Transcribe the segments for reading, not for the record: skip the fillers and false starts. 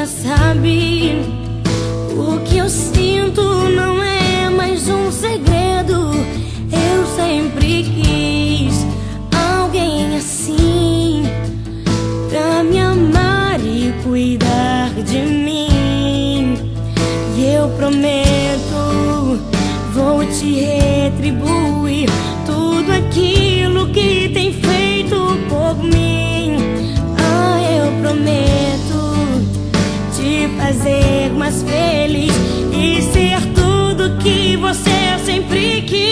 já sabe. O que eu sinto não é mais um segredo. Eu sempre quis alguém assim, pra me amar e cuidar de mim. E eu prometo, vou te retribuir tudo aquilo que tem feito por mim. Ah, eu prometo te fazer mais feliz e ser tudo que você sempre quis.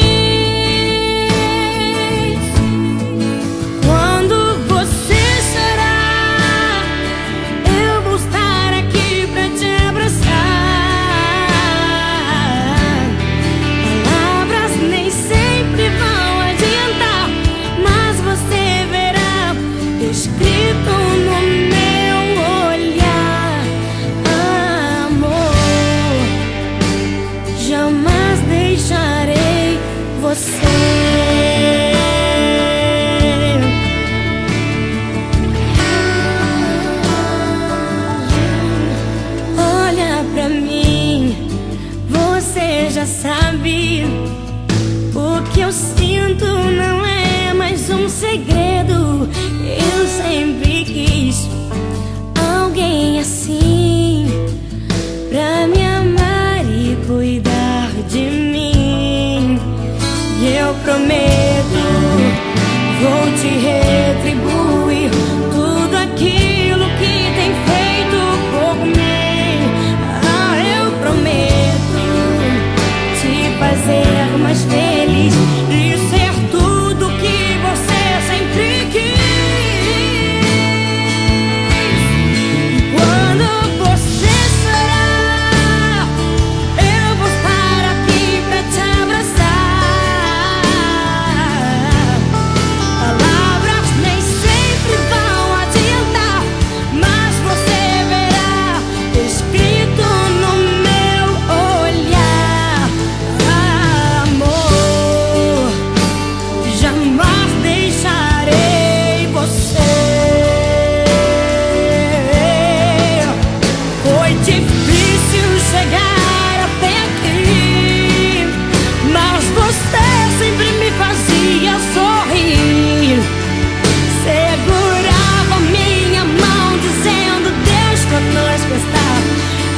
Quando você chorar, eu vou estar aqui pra te abraçar. Palavras nem sempre vão adiantar, mas você verá escrito no meu olhar: amor, jamais deixarei você. Olha pra mim, você já sabe. O que eu sinto não é mais um segredo. Eu sempre quis alguém assim, pra me amar e cuidar de mim. E eu prometo, vou te retribuir tudo aquilo que tem feito por mim. Ah, eu prometo te fazer mais feliz e ser tudo que você sempre quis. Quando você chorar, eu vou estar aqui pra te abraçar. Palavras nem sempre vão adiantar, mas você verá escrito no meu olhar: amor, jamais deixarei você. Foi difícil chegar até aqui, mas você sempre me fazia sorrir. Segurava minha mão dizendo: Deus conosco está,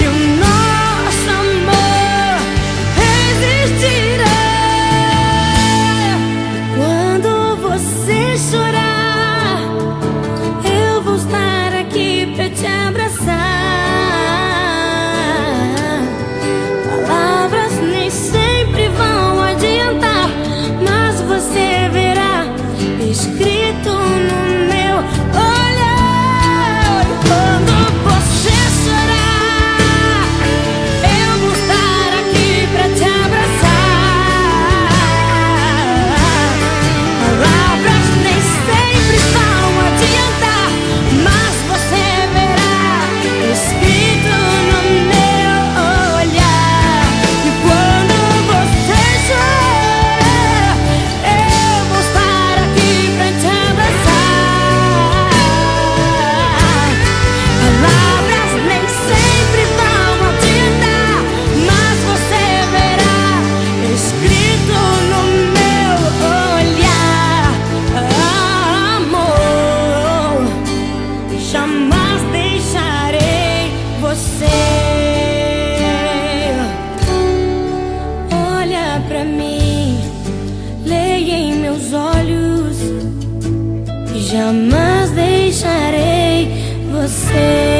e o nosso amor resistirá. Quando você chorar, eu vou estar aqui pra te abraçar. Palavras nem sempre vão adiantar, mas você verá escrito no meu olhar. Quando você chorar, eu vou estar aqui pra te abraçar. Palavras nem sempre vão adiantar, mas você verá escrito no meu olhar. E quando você chorar, eu vou estar aqui pra te abraçar. Palavras nem sempre vão adiantar, mas você verá escrito no meu olhar: amor, jamais deixarei você. Olha pra mim, leia em meus olhos: jamais deixarei você.